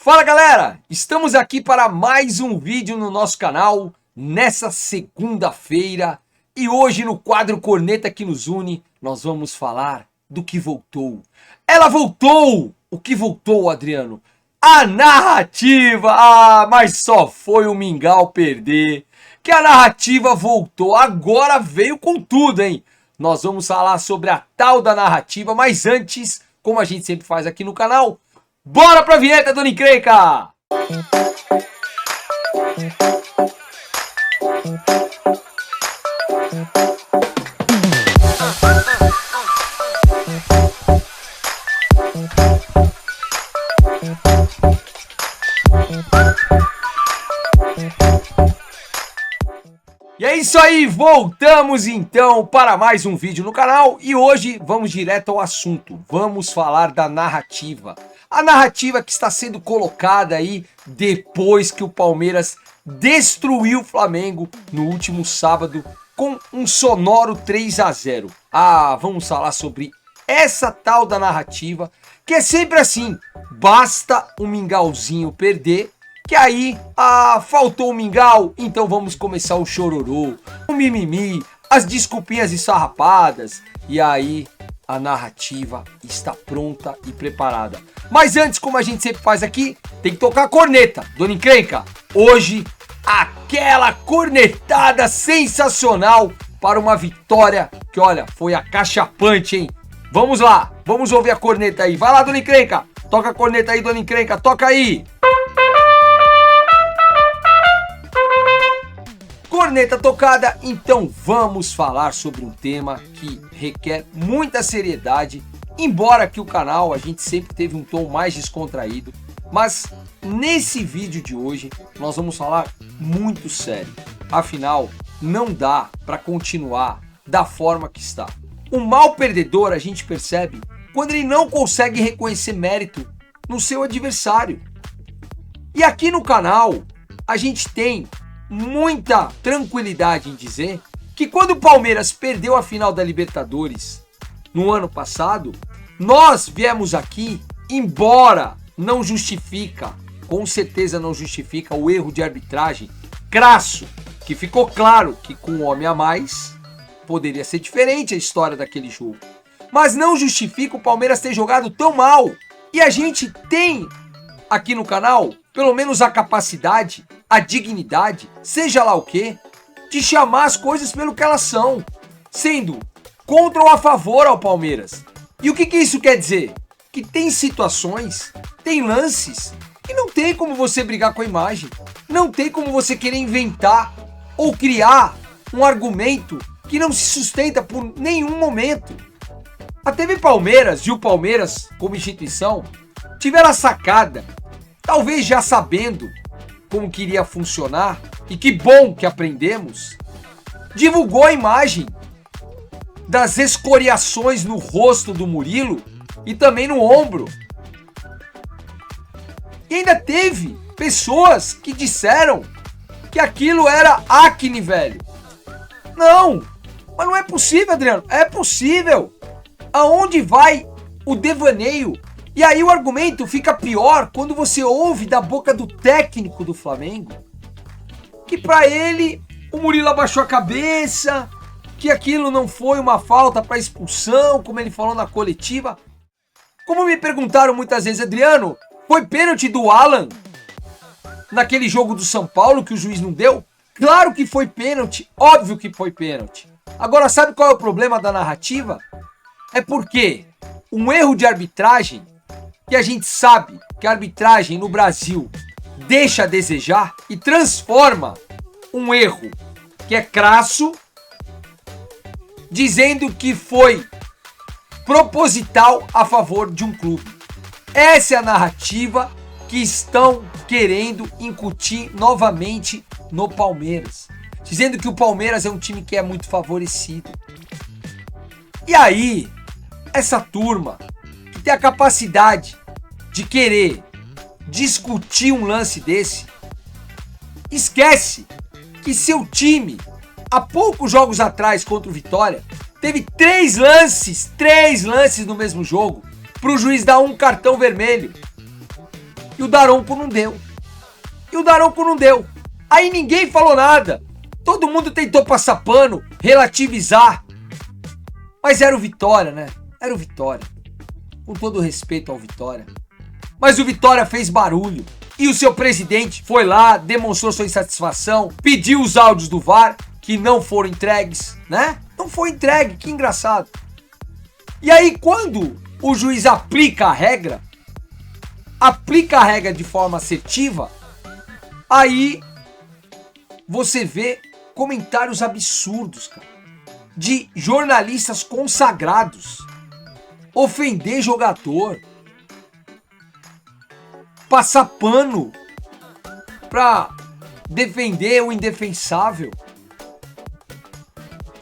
Fala galera, estamos aqui para mais um vídeo no nosso canal nessa segunda-feira e hoje no quadro Corneta que nos une nós vamos falar do que voltou. Ela voltou! O que voltou, Adriano? A narrativa! Mas só foi o Mingau perder que a narrativa voltou, agora veio com tudo, hein? Nós vamos falar sobre a tal da narrativa, mas antes, como a gente sempre faz aqui no canal, bora pra vinheta, Dona Encrenca! E é isso aí, voltamos então para mais um vídeo no canal e hoje vamos direto ao assunto, vamos falar da narrativa. A narrativa que está sendo colocada aí depois que o Palmeiras destruiu o Flamengo no último sábado com um sonoro 3-0. Vamos falar sobre essa tal da narrativa que é sempre assim, basta o Mingauzinho perder, que aí, faltou o Mingau, então vamos começar o chororô, o mimimi, as desculpinhas esfarrapadas, e aí a narrativa está pronta e preparada. Mas antes, como a gente sempre faz aqui, tem que tocar a corneta. Dona Encrenca, hoje aquela cornetada sensacional para uma vitória que, olha, foi acachapante, hein? Vamos lá, vamos ouvir a corneta aí. Vai lá, Dona Encrenca, toca a corneta aí, Dona Encrenca, toca aí. Corneta tocada, então vamos falar sobre um tema que requer muita seriedade, embora aqui o canal a gente sempre teve um tom mais descontraído, mas nesse vídeo de hoje nós vamos falar muito sério, afinal não dá para continuar da forma que está. O mal perdedor a gente percebe quando ele não consegue reconhecer mérito no seu adversário. E aqui no canal a gente tem muita tranquilidade em dizer que quando o Palmeiras perdeu a final da Libertadores no ano passado, nós viemos aqui, embora não justifica, com certeza não justifica o erro de arbitragem crasso, que ficou claro que com um homem a mais poderia ser diferente a história daquele jogo, mas não justifica o Palmeiras ter jogado tão mal. E a gente tem aqui no canal pelo menos a capacidade, a dignidade, seja lá o que, de chamar as coisas pelo que elas são, sendo contra ou a favor ao Palmeiras. E o que isso quer dizer? Que tem situações, tem lances, que não tem como você brigar com a imagem, não tem como você querer inventar ou criar um argumento que não se sustenta por nenhum momento. A TV Palmeiras e o Palmeiras, como instituição, tiveram a sacada, talvez já sabendo como que iria funcionar, e que bom que aprendemos, divulgou a imagem das escoriações no rosto do Murilo e também no ombro. E ainda teve pessoas que disseram que aquilo era acne, velho. Não, mas não é possível, Adriano, é possível. Aonde vai o devaneio? E aí o argumento fica pior quando você ouve da boca do técnico do Flamengo que para ele o Murilo abaixou a cabeça, que aquilo não foi uma falta para expulsão, como ele falou na coletiva. Como me perguntaram muitas vezes, Adriano, foi pênalti do Alan naquele jogo do São Paulo que o juiz não deu? Claro que foi pênalti, óbvio que foi pênalti. Agora sabe qual é o problema da narrativa? É porque um erro de arbitragem, que a gente sabe que a arbitragem no Brasil deixa a desejar e transforma um erro que é crasso, dizendo que foi proposital a favor de um clube. Essa é a narrativa que estão querendo incutir novamente no Palmeiras, dizendo que o Palmeiras é um time que é muito favorecido. E aí, essa turma que tem a capacidade de querer discutir um lance desse, esquece que seu time, há poucos jogos atrás contra o Vitória, teve três lances no mesmo jogo, para o juiz dar um cartão vermelho. E o Daronco não deu. Aí ninguém falou nada. Todo mundo tentou passar pano, relativizar. Mas era o Vitória, né? Era o Vitória. Com todo respeito ao Vitória. Mas o Vitória fez barulho. E o seu presidente foi lá, demonstrou sua insatisfação, pediu os áudios do VAR, que não foram entregues, né? Não foi entregue, que engraçado. E aí, quando o juiz aplica a regra de forma assertiva, aí você vê comentários absurdos, cara, de jornalistas consagrados ofender jogador, passar pano pra defender o indefensável.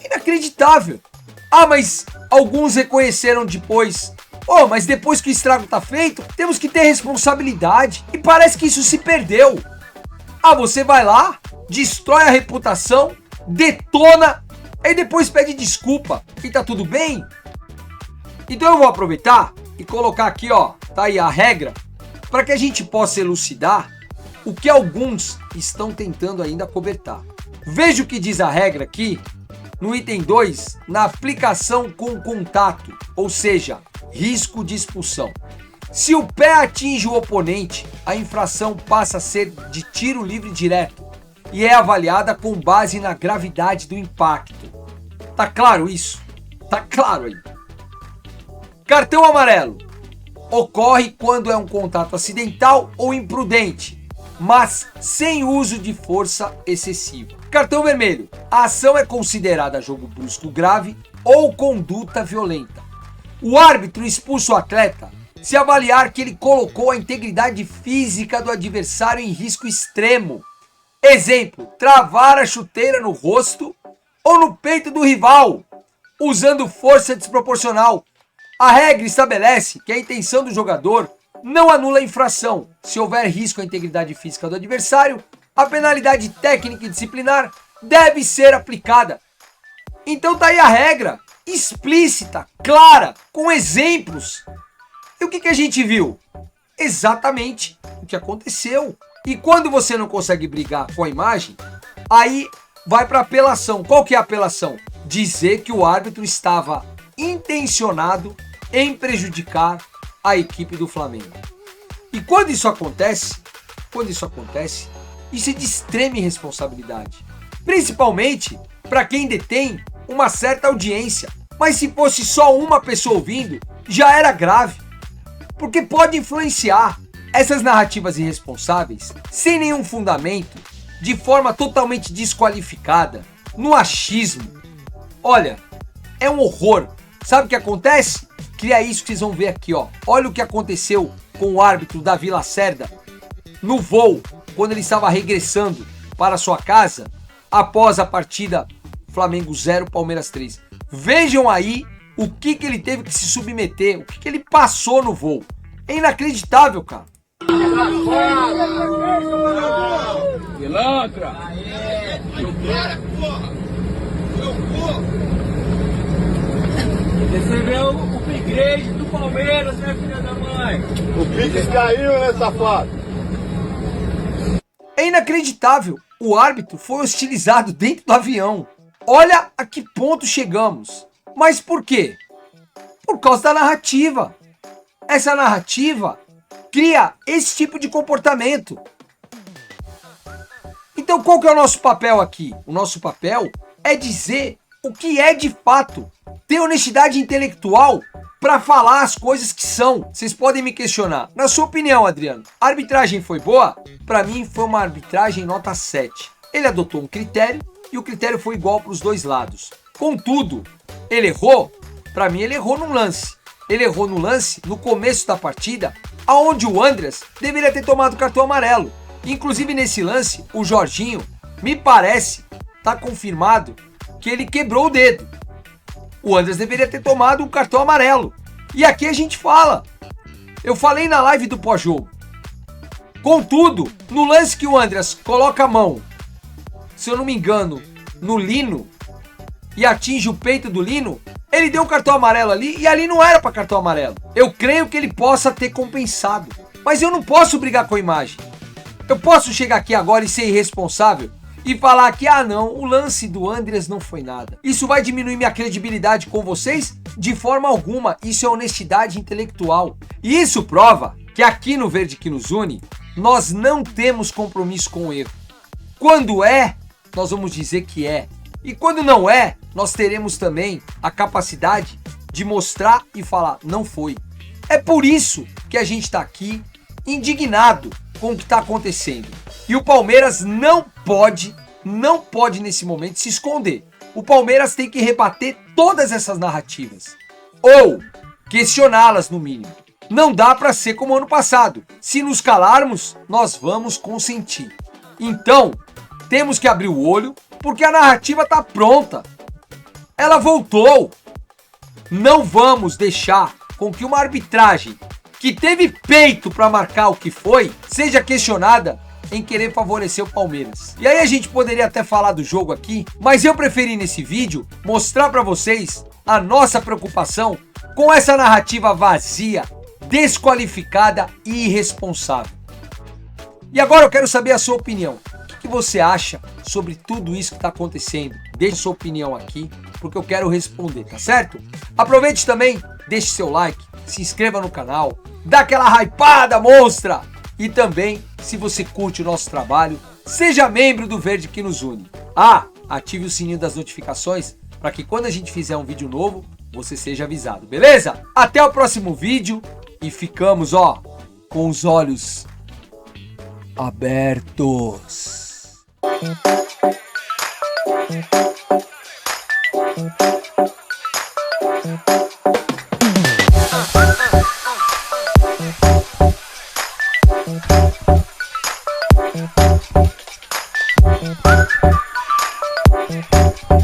Inacreditável. Ah, mas alguns reconheceram depois. Oh, mas depois que o estrago tá feito, temos que ter responsabilidade. E parece que isso se perdeu. Ah, você vai lá, destrói a reputação, detona, aí depois pede desculpa. E tá tudo bem? Então eu vou aproveitar e colocar aqui, ó, tá aí a regra, para que a gente possa elucidar o que alguns estão tentando ainda cobertar. Veja o que diz a regra aqui, no item 2, na aplicação com contato, ou seja, risco de expulsão. Se o pé atinge o oponente, a infração passa a ser de tiro livre direto e é avaliada com base na gravidade do impacto. Tá claro isso? Tá claro aí. Cartão amarelo ocorre quando é um contato acidental ou imprudente, mas sem uso de força excessiva. Cartão vermelho. A ação é considerada jogo brusco grave ou conduta violenta. O árbitro expulsa o atleta se avaliar que ele colocou a integridade física do adversário em risco extremo. Exemplo, travar a chuteira no rosto ou no peito do rival, usando força desproporcional. A regra estabelece que a intenção do jogador não anula a infração. Se houver risco à integridade física do adversário, a penalidade técnica e disciplinar deve ser aplicada. Então tá aí a regra, explícita, clara, com exemplos. E o que a gente viu? Exatamente o que aconteceu. E quando você não consegue brigar com a imagem, aí vai para apelação. Qual que é a apelação? Dizer que o árbitro estava intencionado em prejudicar a equipe do Flamengo. E quando isso acontece, isso é de extrema irresponsabilidade. Principalmente para quem detém uma certa audiência. Mas se fosse só uma pessoa ouvindo, já era grave. Porque pode influenciar. Essas narrativas irresponsáveis, sem nenhum fundamento, de forma totalmente desqualificada, no achismo. Olha, é um horror. Sabe o que acontece? Cria isso que vocês vão ver aqui, ó. Olha o que aconteceu com o árbitro Davi Lacerda no voo, quando ele estava regressando para sua casa após a partida Flamengo 0, Palmeiras 3. Vejam aí o que ele teve que se submeter, o que ele passou no voo. É inacreditável, cara. Pilantra! Recebeu o upgrade do Palmeiras, né, filha da mãe? O Pix caiu, né, safado? É inacreditável. O árbitro foi hostilizado dentro do avião. Olha a que ponto chegamos. Mas por quê? Por causa da narrativa. Essa narrativa cria esse tipo de comportamento. Então qual que é o nosso papel aqui? O nosso papel é dizer o que é de fato. Ter honestidade intelectual para falar as coisas que são. Vocês podem me questionar. Na sua opinião, Adriano, a arbitragem foi boa? Para mim foi uma arbitragem nota 7. Ele adotou um critério e o critério foi igual para os dois lados. Contudo, ele errou? Para mim ele errou num lance. Ele errou no lance no começo da partida, aonde o Andreas deveria ter tomado cartão amarelo. Inclusive nesse lance, o Jorginho, me parece, tá confirmado que ele quebrou o dedo. O Andreas deveria ter tomado um cartão amarelo. E aqui a gente fala. Eu falei na live do pós-jogo. Contudo, no lance que o Andreas coloca a mão, se eu não me engano, no Lino, e atinge o peito do Lino, ele deu um cartão amarelo ali, e ali não era para cartão amarelo. Eu creio que ele possa ter compensado. Mas eu não posso brigar com a imagem. Eu posso chegar aqui agora e ser irresponsável e falar que, não, o lance do Andreas não foi nada. Isso vai diminuir minha credibilidade com vocês? De forma alguma. Isso é honestidade intelectual. E isso prova que aqui no Verde que nos une, nós não temos compromisso com o erro. Quando é, nós vamos dizer que é. E quando não é, nós teremos também a capacidade de mostrar e falar, não foi. É por isso que a gente está aqui indignado com o que está acontecendo. E o Palmeiras não pode nesse momento se esconder. O Palmeiras tem que rebater todas essas narrativas. Ou questioná-las no mínimo. Não dá para ser como ano passado. Se nos calarmos, nós vamos consentir. Então, temos que abrir o olho, porque a narrativa está pronta. Ela voltou. Não vamos deixar com que uma arbitragem que teve peito para marcar o que foi, seja questionada em querer favorecer o Palmeiras. E aí a gente poderia até falar do jogo aqui, mas eu preferi nesse vídeo mostrar para vocês a nossa preocupação com essa narrativa vazia, desqualificada e irresponsável. E agora eu quero saber a sua opinião. O que você acha sobre tudo isso que está acontecendo? Deixe sua opinião aqui, porque eu quero responder, tá certo? Aproveite também, deixe seu like, se inscreva no canal, dá aquela hypada monstra! E também, se você curte o nosso trabalho, seja membro do Verde que nos une. Ative o sininho das notificações para que quando a gente fizer um vídeo novo, você seja avisado, beleza? Até o próximo vídeo e ficamos, com os olhos abertos. Thank you.